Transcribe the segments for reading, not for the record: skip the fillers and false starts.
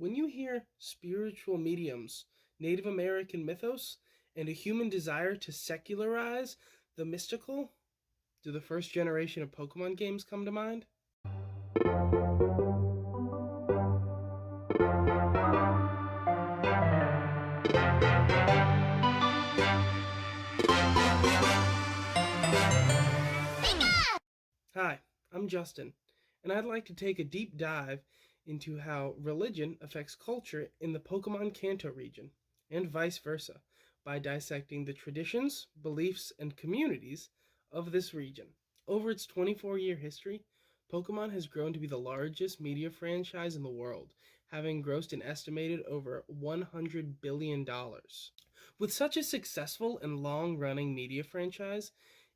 When you hear spiritual mediums, Native American mythos, and a human desire to secularize the mystical, do the first generation of Pokemon games come to mind? Hi, I'm Justin, and I'd like to take a deep dive into how religion affects culture in the Pokemon Kanto region, and vice versa, by dissecting the traditions, beliefs, and communities of this region. Over its 24-year history, Pokemon has grown to be the largest media franchise in the world, having grossed an estimated over $100 billion. With such a successful and long-running media franchise,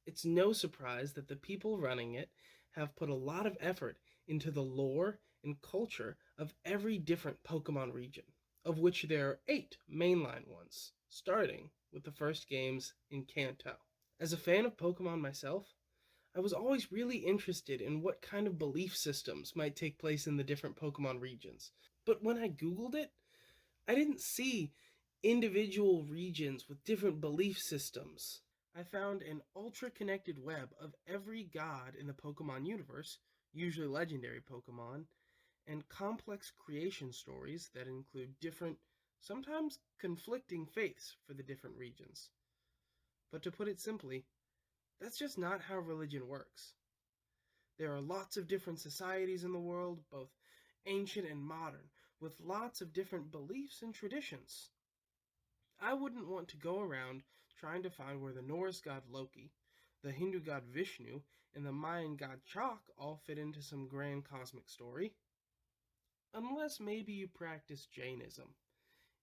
it's no surprise that the people running it have put a lot of effort into the lore and culture of every different Pokemon region, of which there are 8 mainline ones, starting with the first games in Kanto. As a fan of Pokemon myself, I was always really interested in what kind of belief systems might take place in the different Pokemon regions. But when I Googled it, I didn't see individual regions with different belief systems. I found an ultra connected web of every god in the Pokemon universe, usually legendary Pokemon, and complex creation stories that include different, sometimes conflicting faiths for the different regions. But to put it simply, that's just not how religion works. There are lots of different societies in the world, both ancient and modern, with lots of different beliefs and traditions. I wouldn't want to go around trying to find where the Norse god Loki, the Hindu god Vishnu, and the Mayan god Chak all fit into some grand cosmic story. Unless maybe you practice Jainism,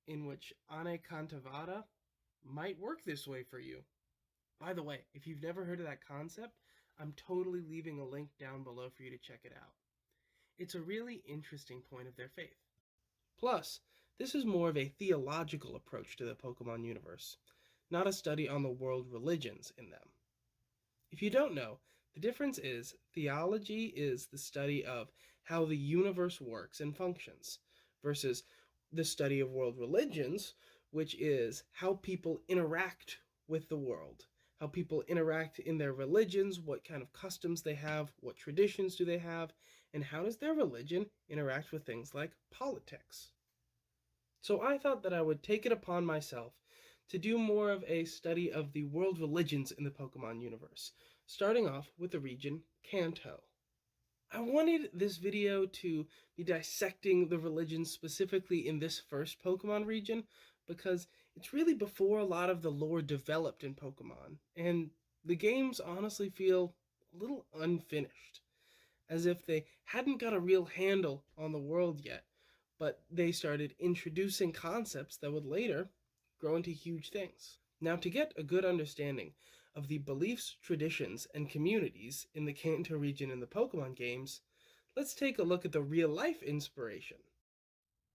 in which Anekantavada might work this way for you. By the way, if you've never heard of that concept, I'm totally leaving a link down below for you to check it out. It's a really interesting point of their faith. Plus, this is more of a theological approach to the Pokemon universe, not a study on the world religions in them. If you don't know, the difference is theology is the study of how the universe works and functions, versus the study of world religions, which is how people interact with the world, how people interact in their religions, what kind of customs they have, what traditions do they have, and how does their religion interact with things like politics. So I thought that I would take it upon myself to do more of a study of the world religions in the Pokemon universe, starting off with the region Kanto. I wanted this video to be dissecting the religions specifically in this first Pokemon region because it's really before a lot of the lore developed in Pokemon, and the games honestly feel a little unfinished, as if they hadn't got a real handle on the world yet, but they started introducing concepts that would later grow into huge things. Now, to get a good understanding of the beliefs, traditions, and communities in the Kanto region in the Pokemon games, let's take a look at the real-life inspiration.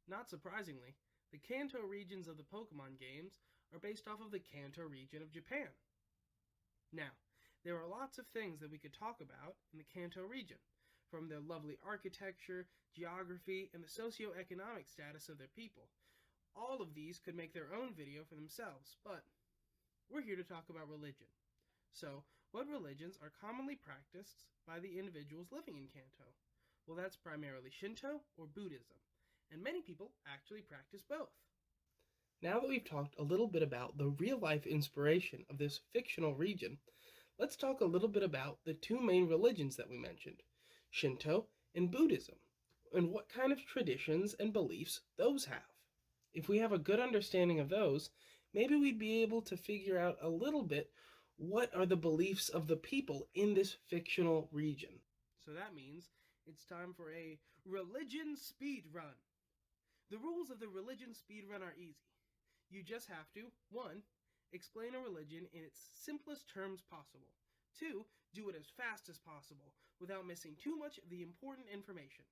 Not surprisingly, the Kanto regions of the Pokemon games are based off of the Kanto region of Japan. Now, there are lots of things that we could talk about in the Kanto region, from their lovely architecture, geography, and the socio-economic status of their people. All of these could make their own video for themselves, but we're here to talk about religion. So, what religions are commonly practiced by the individuals living in Kanto? Well, that's primarily Shinto or Buddhism, and many people actually practice both. Now that we've talked a little bit about the real-life inspiration of this fictional region, let's talk a little bit about the 2 main religions that we mentioned, Shinto and Buddhism, and what kind of traditions and beliefs those have. If we have a good understanding of those, maybe we'd be able to figure out a little bit what are the beliefs of the people in this fictional region. So that means it's time for a religion speed run. The rules of the religion speed run are easy. You just have to 1. Explain a religion in its simplest terms possible. 2. Do it as fast as possible without missing too much of the important information.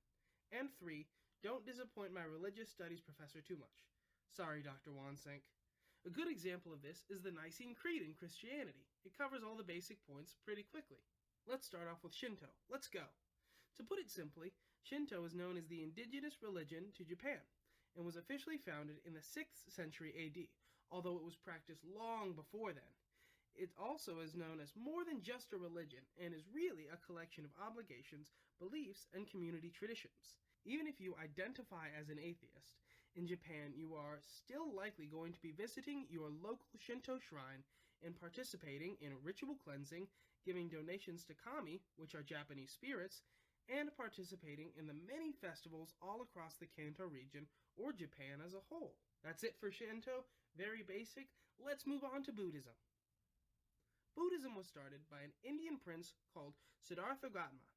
And 3. Don't disappoint my religious studies professor too much. Sorry, Dr. Wansink. A good example of this is the Nicene Creed in Christianity. It covers all the basic points pretty quickly. Let's start off with Shinto. Let's go. To put it simply, Shinto is known as the indigenous religion to Japan, and was officially founded in the 6th century AD, although it was practiced long before then. It also is known as more than just a religion and is really a collection of obligations, beliefs, and community traditions. Even if you identify as an atheist, in Japan you are still likely going to be visiting your local Shinto shrine and participating in ritual cleansing, giving donations to kami, which are Japanese spirits, and participating in the many festivals all across the Kanto region or Japan as a whole. That's it for Shinto, very basic. Let's move on to Buddhism. Buddhism was started by an Indian prince called Siddhartha Gautama,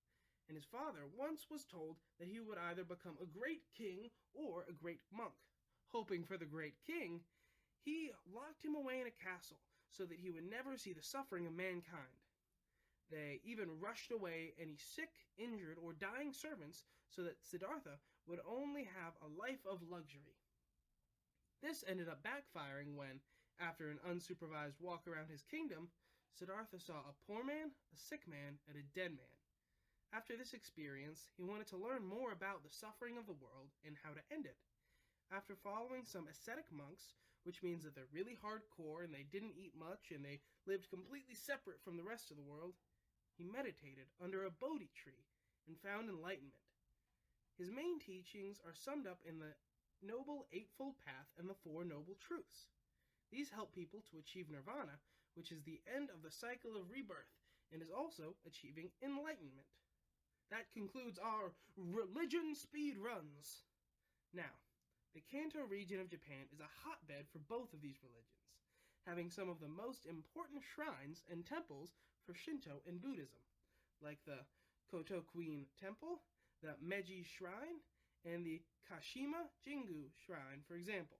and his father once was told that he would either become a great king or a great monk. Hoping for the great king, he locked him away in a castle so that he would never see the suffering of mankind. They even rushed away any sick, injured, or dying servants so that Siddhartha would only have a life of luxury. This ended up backfiring when, after an unsupervised walk around his kingdom, Siddhartha saw a poor man, a sick man, and a dead man. After this experience, he wanted to learn more about the suffering of the world and how to end it. After following some ascetic monks, which means that they're really hardcore and they didn't eat much and they lived completely separate from the rest of the world, he meditated under a Bodhi tree and found enlightenment. His main teachings are summed up in the Noble Eightfold Path and the Four Noble Truths. These help people to achieve nirvana, which is the end of the cycle of rebirth, and is also achieving enlightenment. That concludes our religion speed runs. Now, the Kanto region of Japan is a hotbed for both of these religions, having some of the most important shrines and temples for Shinto and Buddhism, like the Kotokuin Temple, the Meiji Shrine, and the Kashima Jingu Shrine, for example.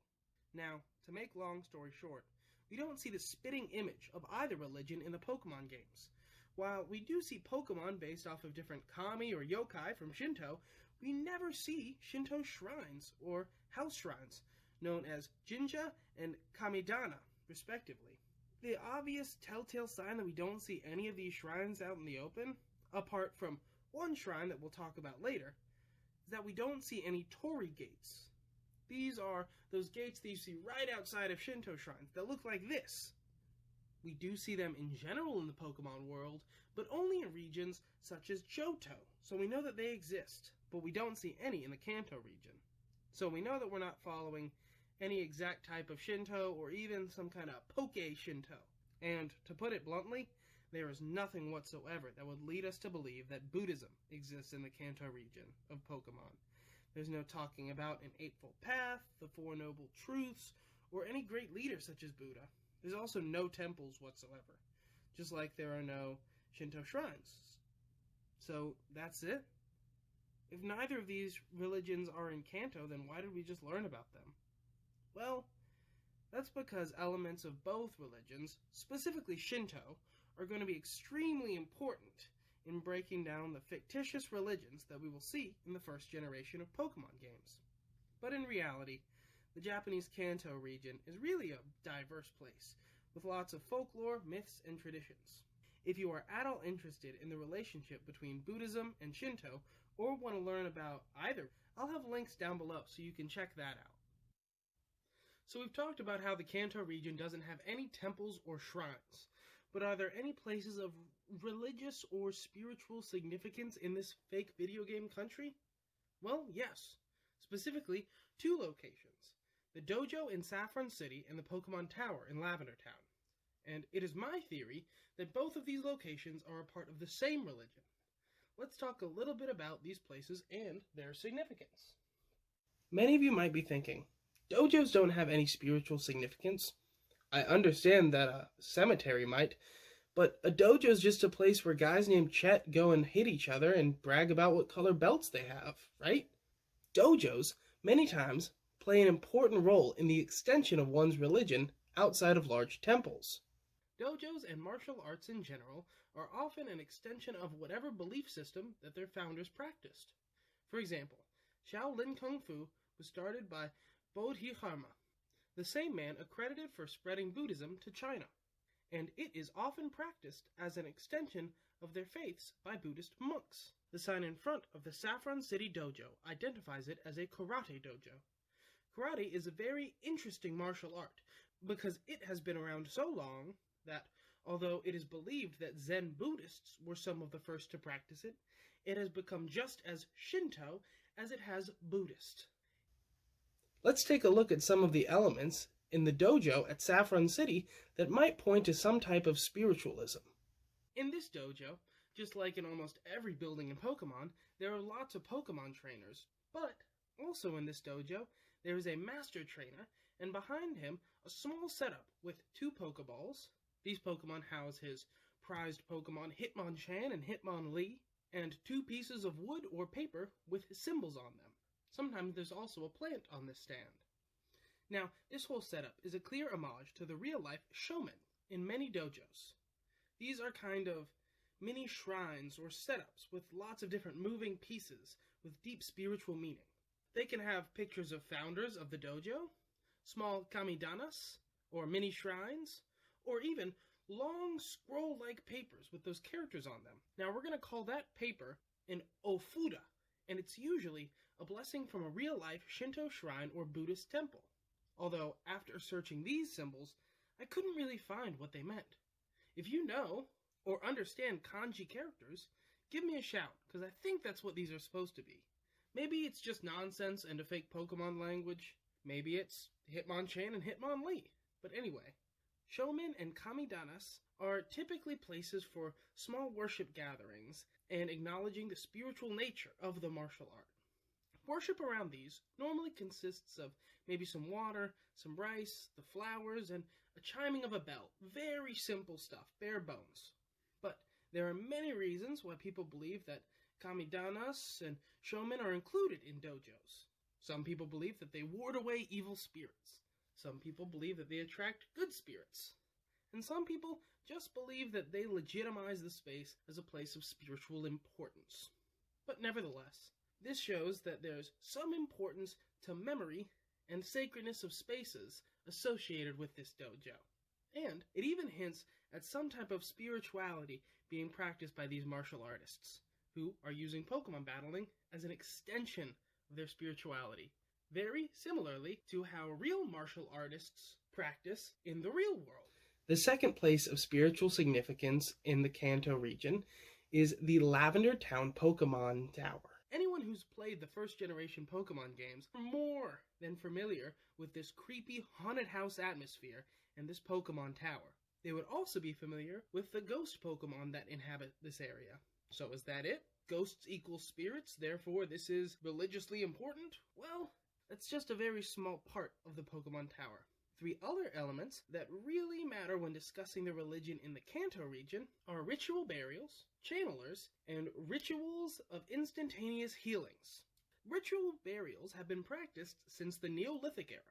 Now, to make long story short, we don't see the spitting image of either religion in the Pokemon games. While we do see Pokemon based off of different kami or yokai from Shinto, we never see Shinto shrines or house shrines, known as Jinja and Kamidana, respectively. The obvious telltale sign that we don't see any of these shrines out in the open, apart from one shrine that we'll talk about later, is that we don't see any torii gates. These are those gates that you see right outside of Shinto shrines that look like this. We do see them in general in the Pokemon world, but only in regions such as Johto, so we know that they exist, but we don't see any in the Kanto region. So we know that we're not following any exact type of Shinto or even some kind of Poke Shinto. And to put it bluntly, there is nothing whatsoever that would lead us to believe that Buddhism exists in the Kanto region of Pokemon. There's no talking about an Eightfold Path, the Four Noble Truths, or any great leader such as Buddha. There's also no temples whatsoever, just like there are no Shinto shrines. So that's it. If neither of these religions are in Kanto, then why did we just learn about them? Well, that's because elements of both religions, specifically Shinto, are going to be extremely important in breaking down the fictitious religions that we will see in the first generation of Pokemon games. But in reality, the Japanese Kanto region is really a diverse place, with lots of folklore, myths, and traditions. If you are at all interested in the relationship between Buddhism and Shinto, or want to learn about either, I'll have links down below so you can check that out. So we've talked about how the Kanto region doesn't have any temples or shrines, but are there any places of religious or spiritual significance in this fake video game country? Well, yes. Specifically, two locations. The dojo in Saffron City and the Pokemon Tower in Lavender Town. And it is my theory that both of these locations are a part of the same religion. Let's talk a little bit about these places and their significance. Many of you might be thinking, dojos don't have any spiritual significance. I understand that a cemetery might, but a dojo is just a place where guys named Chet go and hit each other and brag about what color belts they have, right? Dojos, many times, play an important role in the extension of one's religion outside of large temples. Dojos and martial arts in general are often an extension of whatever belief system that their founders practiced. For example, Shaolin Kung Fu was started by Bodhidharma, the same man accredited for spreading Buddhism to China, and it is often practiced as an extension of their faiths by Buddhist monks. The sign in front of the Saffron City Dojo identifies it as a karate dojo. Karate is a very interesting martial art because it has been around so long that, although it is believed that Zen Buddhists were some of the first to practice it, it has become just as Shinto as it has Buddhist. Let's take a look at some of the elements in the dojo at Saffron City that might point to some type of spiritualism. In this dojo, just like in almost every building in Pokemon, there are lots of Pokemon trainers, but also in this dojo, there is a master trainer, and behind him, a small setup with 2 Pokeballs. These Pokemon house his prized Pokemon Hitmonchan and Hitmonlee, and 2 pieces of wood or paper with symbols on them. Sometimes there's also a plant on this stand. Now, this whole setup is a clear homage to the real-life showmen in many dojos. These are kind of mini shrines or setups with lots of different moving pieces with deep spiritual meaning. They can have pictures of founders of the dojo, small kamidanas, or mini shrines, or even long scroll-like papers with those characters on them. Now we're going to call that paper an ofuda, and it's usually a blessing from a real-life Shinto shrine or Buddhist temple. Although, after searching these symbols, I couldn't really find what they meant. If you know or understand kanji characters, give me a shout, because I think that's what these are supposed to be. Maybe it's just nonsense and a fake Pokemon language. Maybe it's Hitmonchan and Hitmonlee. But anyway, showmen and kamidanas are typically places for small worship gatherings and acknowledging the spiritual nature of the martial art. Worship around these normally consists of maybe some water, some rice, the flowers, and a chiming of a bell. Very simple stuff, bare bones. But there are many reasons why people believe that kamidanas and showmen are included in dojos. Some people believe that they ward away evil spirits. Some people believe that they attract good spirits. And some people just believe that they legitimize the space as a place of spiritual importance. But nevertheless, this shows that there's some importance to memory and sacredness of spaces associated with this dojo. And it even hints at some type of spirituality being practiced by these martial artists, who are using Pokemon battling as an extension of their spirituality, very similarly to how real martial artists practice in the real world. The second place of spiritual significance in the Kanto region is the Lavender Town Pokemon Tower. Anyone who's played the first-generation Pokemon games are more than familiar with this creepy haunted house atmosphere and this Pokemon Tower. They would also be familiar with the ghost Pokemon that inhabit this area. So is that it? Ghosts equal spirits, therefore this is religiously important? Well, that's just a very small part of the Pokemon Tower. 3 other elements that really matter when discussing the religion in the Kanto region are ritual burials, channelers, and rituals of instantaneous healings. Ritual burials have been practiced since the Neolithic era.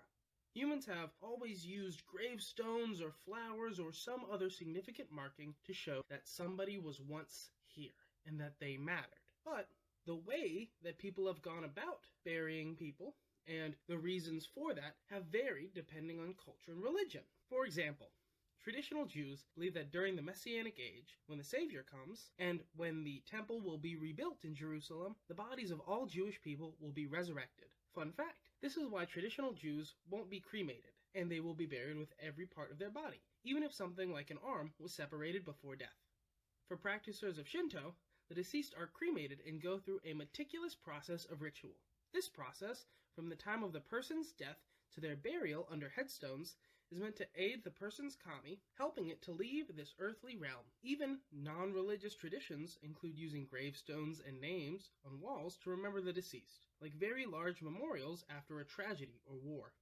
Humans have always used gravestones or flowers or some other significant marking to show that somebody was once here and that they mattered. But the way that people have gone about burying people and the reasons for that have varied depending on culture and religion. For example, traditional Jews believe that during the Messianic age, when the Savior comes, and when the temple will be rebuilt in Jerusalem, the bodies of all Jewish people will be resurrected. Fun fact, this is why traditional Jews won't be cremated, and they will be buried with every part of their body, even if something like an arm was separated before death. For practitioners of Shinto, the deceased are cremated and go through a meticulous process of ritual. This process, from the time of the person's death to their burial under headstones, is meant to aid the person's kami, helping it to leave this earthly realm. Even non-religious traditions include using gravestones and names on walls to remember the deceased, like very large memorials after a tragedy or war.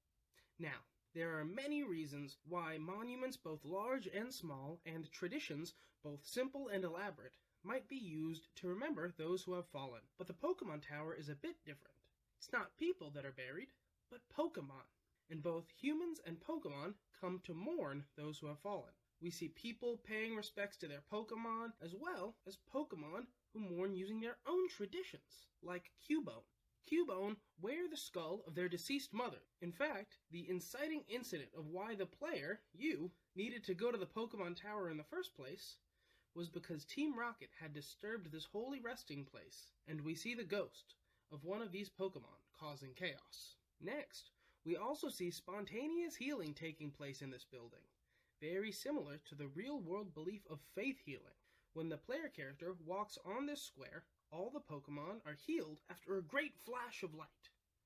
Now, there are many reasons why monuments both large and small, and traditions both simple and elaborate, might be used to remember those who have fallen. But the Pokemon Tower is a bit different. It's not people that are buried, but Pokemon. And both humans and Pokemon come to mourn those who have fallen. We see people paying respects to their Pokemon, as well as Pokemon who mourn using their own traditions, like Cubone. Cubone wear the skull of their deceased mother. In fact, the inciting incident of why the player, you, needed to go to the Pokemon Tower in the first place was because Team Rocket had disturbed this holy resting place, and we see the ghost of one of these Pokemon causing chaos. Next, We also see spontaneous healing taking place in this building, very similar to the real-world belief of faith healing. When the player character walks on this square, all the Pokemon are healed after a great flash of light.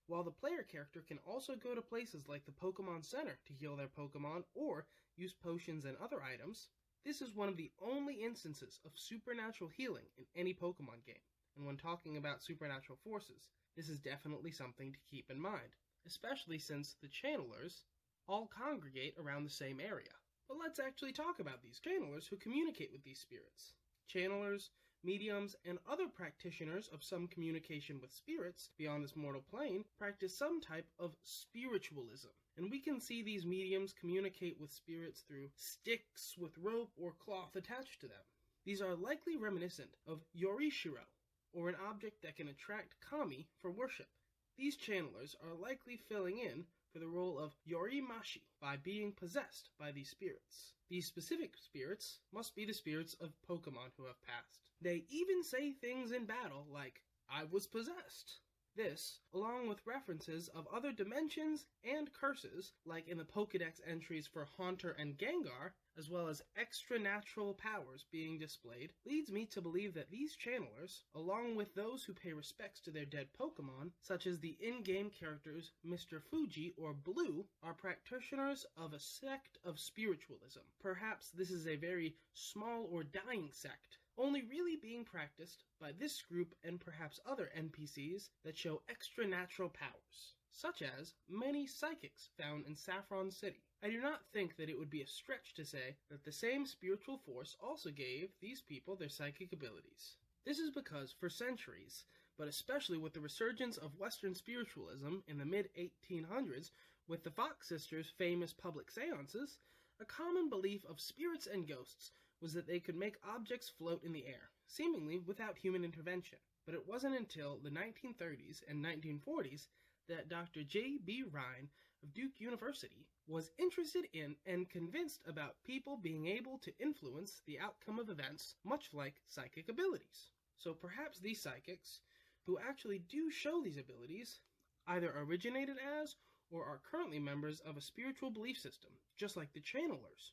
While the player character can also go to places like the Pokemon Center to heal their Pokemon or use potions and other items, this is one of the only instances of supernatural healing in any Pokemon game. And when talking about supernatural forces, this is definitely something to keep in mind, especially since the channelers all congregate around the same area. But let's actually talk about these channelers who communicate with these spirits. Channelers, mediums, and other practitioners of some communication with spirits beyond this mortal plane practice some type of spiritualism. And we can see these mediums communicate with spirits through sticks with rope or cloth attached to them. These are likely reminiscent of Yorishiro, or an object that can attract kami for worship. These channelers are likely filling in for the role of Yorimashi by being possessed by these spirits. These specific spirits must be the spirits of Pokemon who have passed. They even say things in battle like, "I was possessed." This, along with references of other dimensions and curses, like in the Pokédex entries for Haunter and Gengar, as well as extra-natural powers being displayed, leads me to believe that these channelers, along with those who pay respects to their dead Pokemon, such as the in-game characters Mr. Fuji or Blue, are practitioners of a sect of spiritualism. Perhaps this is a very small or dying sect, only really being practiced by this group and perhaps other NPCs that show extra-natural powers, such as many psychics found in Saffron City. I do not think that it would be a stretch to say that the same spiritual force also gave these people their psychic abilities. This is because for centuries, but especially with the resurgence of Western spiritualism in the mid-1800s with the Fox sisters' famous public seances, a common belief of spirits and ghosts was that they could make objects float in the air, seemingly without human intervention. But it wasn't until the 1930s and 1940s that Dr. J.B. Rhine of Duke University was interested in and convinced about people being able to influence the outcome of events, much like psychic abilities. So perhaps these psychics, who actually do show these abilities, either originated as or are currently members of a spiritual belief system, just like the channelers.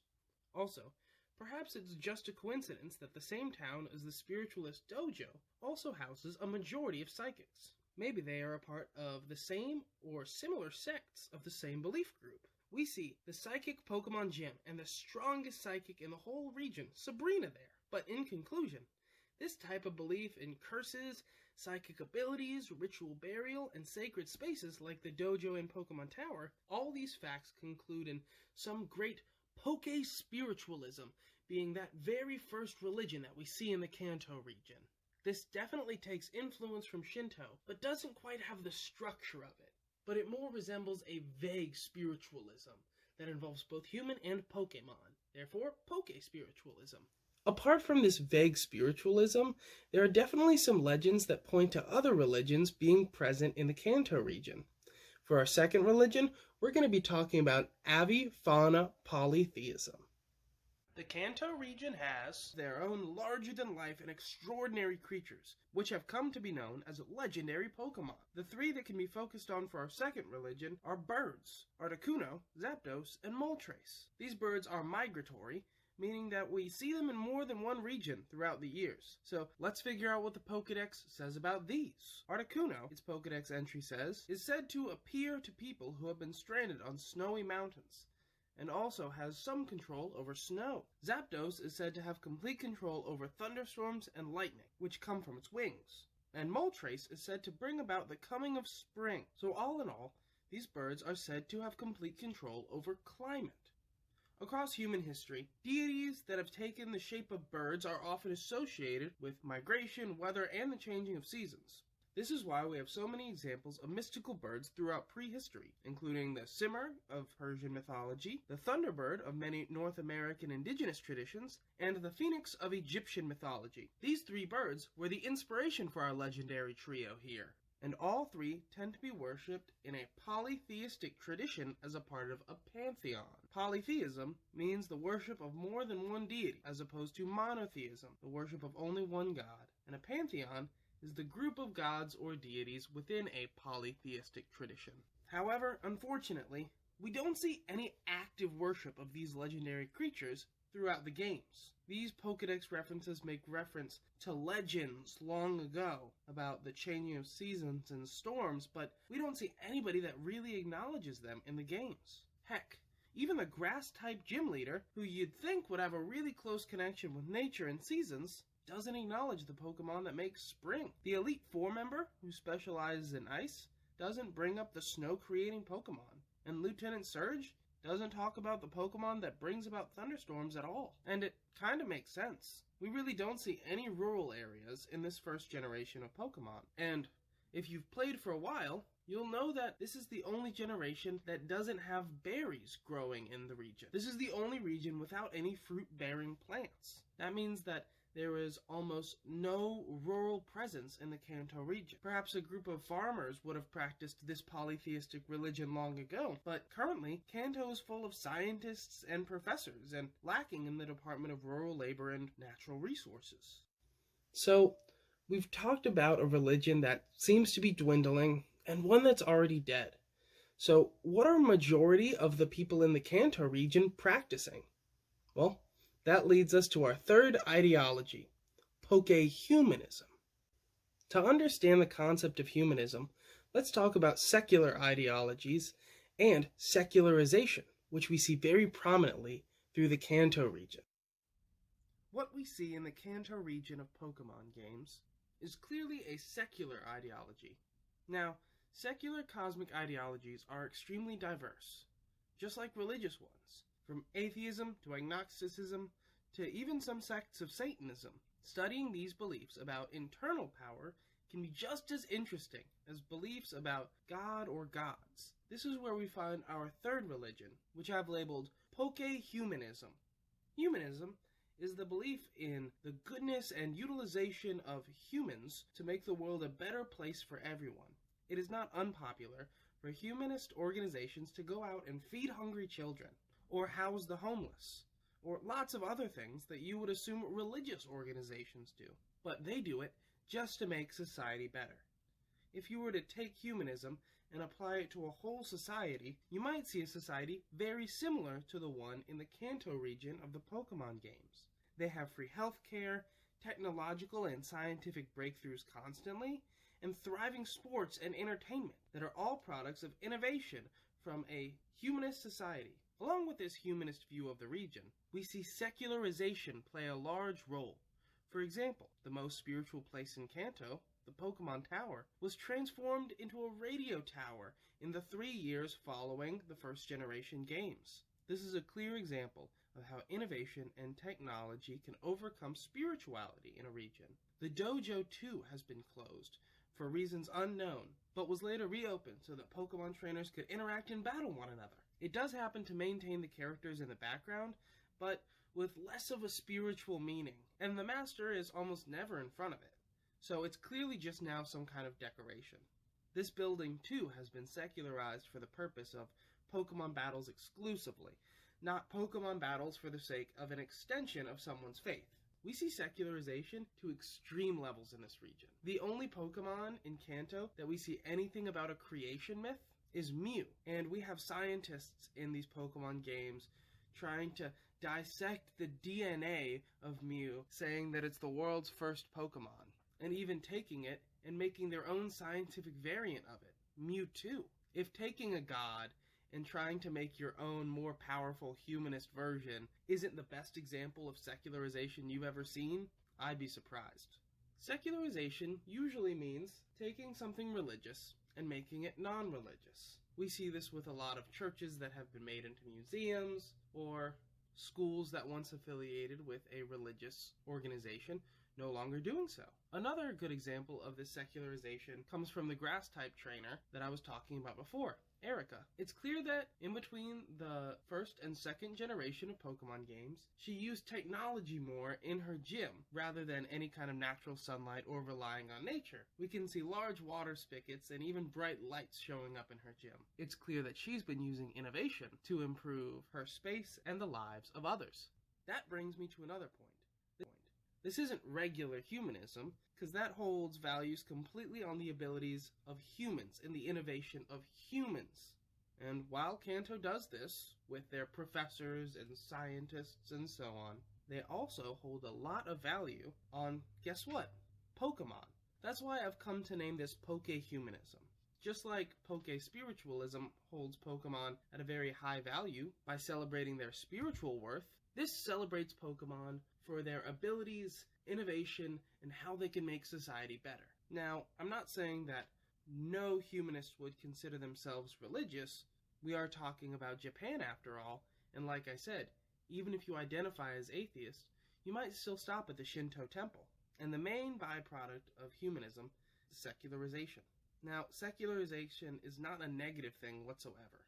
Also, perhaps it's just a coincidence that the same town as the spiritualist dojo also houses a majority of psychics. Maybe they are a part of the same or similar sects of the same belief group. We see the psychic Pokemon gym and the strongest psychic in the whole region, Sabrina, there. But in conclusion, this type of belief in curses, psychic abilities, ritual burial, and sacred spaces like the dojo in Pokemon Tower, all these facts conclude in some great Poke-spiritualism being that very first religion that we see in the Kanto region. This definitely takes influence from Shinto, but doesn't quite have the structure of it. But it more resembles a vague spiritualism that involves both human and Pokemon, therefore Poke-spiritualism. Apart from this vague spiritualism, there are definitely some legends that point to other religions being present in the Kanto region. For our second religion, we're going to be talking about avifauna polytheism. The Kanto region has their own larger-than-life and extraordinary creatures, which have come to be known as legendary Pokemon. The three that can be focused on for our second religion are birds, Articuno, Zapdos, and Moltres. These birds are migratory, meaning that we see them in more than one region throughout the years. So let's figure out what the Pokédex says about these. Articuno, its Pokédex entry says, is said to appear to people who have been stranded on snowy mountains, and also has some control over snow. Zapdos is said to have complete control over thunderstorms and lightning, which come from its wings. And Moltres is said to bring about the coming of spring. So all in all, these birds are said to have complete control over climate. Across human history, deities that have taken the shape of birds are often associated with migration, weather, and the changing of seasons. This is why we have so many examples of mystical birds throughout prehistory, including the simurgh of Persian mythology, the thunderbird of many North American indigenous traditions, and the phoenix of Egyptian mythology. These three birds were the inspiration for our legendary trio here, and all three tend to be worshipped in a polytheistic tradition as a part of a pantheon. Polytheism means the worship of more than one deity, as opposed to monotheism, the worship of only one god, and a pantheon is the group of gods or deities within a polytheistic tradition. However, unfortunately, we don't see any active worship of these legendary creatures throughout the games. These Pokédex references make reference to legends long ago about the changing of seasons and storms, but we don't see anybody that really acknowledges them in the games. Heck, even the grass-type gym leader, who you'd think would have a really close connection with nature and seasons, doesn't acknowledge the Pokemon that make spring. The Elite Four member, who specializes in ice, doesn't bring up the snow-creating Pokemon. And Lieutenant Surge doesn't talk about the Pokemon that brings about thunderstorms at all. And it kind of makes sense. We really don't see any rural areas in this first generation of Pokemon. And if you've played for a while, you'll know that this is the only generation that doesn't have berries growing in the region. This is the only region without any fruit-bearing plants. That means that there is almost no rural presence in the Kanto region. Perhaps a group of farmers would have practiced this polytheistic religion long ago, but currently, Kanto is full of scientists and professors and lacking in the Department of Rural Labor and Natural Resources. So, we've talked about a religion that seems to be dwindling and one that's already dead. So, what are a majority of the people in the Kanto region practicing? Well, that leads us to our third ideology, Poke-Humanism. To understand the concept of humanism, let's talk about secular ideologies and secularization, which we see very prominently through the Kanto region. What we see in the Kanto region of Pokemon games is clearly a secular ideology. Now, secular cosmic ideologies are extremely diverse, just like religious ones. From atheism to agnosticism to even some sects of Satanism. Studying these beliefs about internal power can be just as interesting as beliefs about God or gods. This is where we find our third religion, which I've labeled Poke-Humanism. Humanism is the belief in the goodness and utilization of humans to make the world a better place for everyone. It is not unpopular for humanist organizations to go out and feed hungry children, or house the homeless, or lots of other things that you would assume religious organizations do. But they do it just to make society better. If you were to take humanism and apply it to a whole society, you might see a society very similar to the one in the Kanto region of the Pokemon games. They have free healthcare, technological and scientific breakthroughs constantly, and thriving sports and entertainment that are all products of innovation from a humanist society. Along with this humanist view of the region, we see secularization play a large role. For example, the most spiritual place in Kanto, the Pokemon Tower, was transformed into a radio tower in the 3 years following the first generation games. This is a clear example of how innovation and technology can overcome spirituality in a region. The dojo too has been closed for reasons unknown, but was later reopened so that Pokemon trainers could interact and battle one another. It does happen to maintain the characters in the background, but with less of a spiritual meaning, and the master is almost never in front of it, so it's clearly just now some kind of decoration. This building too has been secularized for the purpose of Pokemon battles exclusively, not Pokemon battles for the sake of an extension of someone's faith. We see secularization to extreme levels in this region. The only Pokemon in Kanto that we see anything about a creation myth is Mew, and we have scientists in these Pokemon games trying to dissect the DNA of Mew, saying that it's the world's first Pokemon, and even taking it and making their own scientific variant of it, Mewtwo. If taking a god and trying to make your own more powerful humanist version isn't the best example of secularization you've ever seen, I'd be surprised. Secularization usually means taking something religious and making it non-religious. We see this with a lot of churches that have been made into museums, or schools that once affiliated with a religious organization no longer doing so. Another good example of this secularization comes from the grass-type trainer that I was talking about before, Erica. It's clear that in between the first and second generation of Pokemon games, she used technology more in her gym rather than any kind of natural sunlight or relying on nature. We can see large water spigots and even bright lights showing up in her gym. It's clear that she's been using innovation to improve her space and the lives of others. That brings me to another point. This isn't regular humanism. because that holds values completely on the abilities of humans and the innovation of humans. And while Kanto does this with their professors and scientists and so on, they also hold a lot of value on, guess what? Pokemon. That's why I've come to name this Poke-Humanism. Just like Poke-Spiritualism holds Pokemon at a very high value by celebrating their spiritual worth, this celebrates Pokemon for their abilities, innovation, and how they can make society better. Now, I'm not saying that no humanist would consider themselves religious. We are talking about Japan after all, and like I said, even if you identify as atheist, you might still stop at the Shinto temple. And the main byproduct of humanism is secularization. Now, secularization is not a negative thing whatsoever.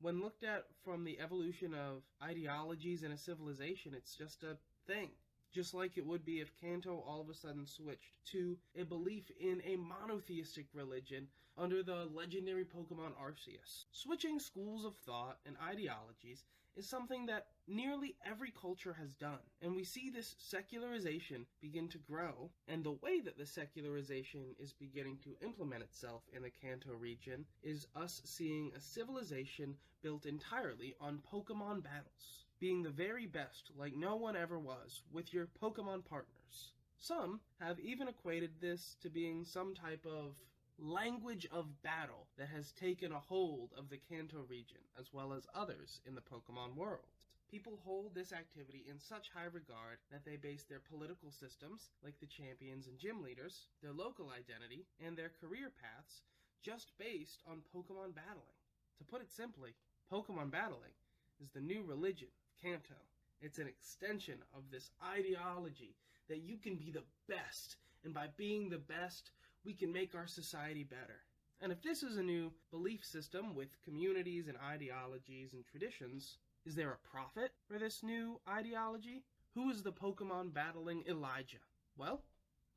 When looked at from the evolution of ideologies in a civilization, it's just a thing. Just like it would be if Kanto all of a sudden switched to a belief in a monotheistic religion under the legendary Pokemon Arceus. Switching schools of thought and ideologies is something that nearly every culture has done, and we see this secularization begin to grow, and the way that the secularization is beginning to implement itself in the Kanto region is us seeing a civilization built entirely on Pokemon battles, being the very best like no one ever was with your Pokemon partners. Some have even equated this to being some type of language of battle that has taken a hold of the Kanto region, as well as others in the Pokemon world. People hold this activity in such high regard that they base their political systems, like the champions and gym leaders, their local identity, and their career paths just based on Pokemon battling. To put it simply, Pokemon battling is the new religion of Kanto. It's an extension of this ideology that you can be the best, and by being the best, we can make our society better. And if this is a new belief system with communities and ideologies and traditions, is there a prophet for this new ideology? Who is the Pokemon battling Elijah? Well,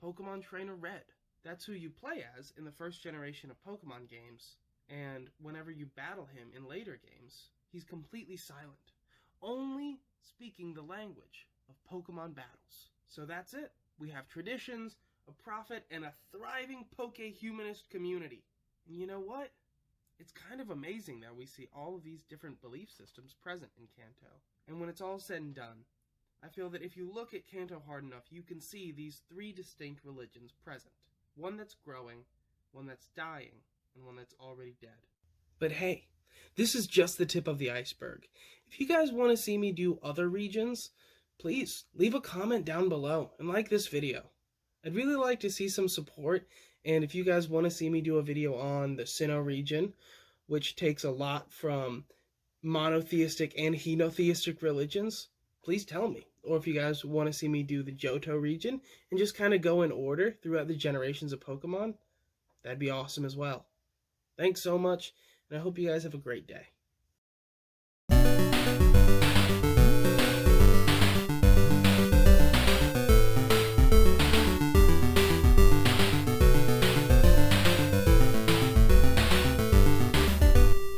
Pokemon Trainer Red. That's who you play as in the first generation of Pokemon games. And whenever you battle him in later games, he's completely silent, only speaking the language of Pokemon battles. So that's it. We have traditions, a prophet, and a thriving Poke-Humanist community. And you know what? It's kind of amazing that we see all of these different belief systems present in Kanto. And when it's all said and done, I feel that if you look at Kanto hard enough, you can see these three distinct religions present. One that's growing, one that's dying, and one that's already dead. But hey, this is just the tip of the iceberg. If you guys want to see me do other regions, please leave a comment down below and like this video. I'd really like to see some support, and if you guys want to see me do a video on the Sinnoh region, which takes a lot from monotheistic and henotheistic religions, please tell me. Or if you guys want to see me do the Johto region and just kind of go in order throughout the generations of Pokemon, that'd be awesome as well. Thanks so much, and I hope you guys have a great day.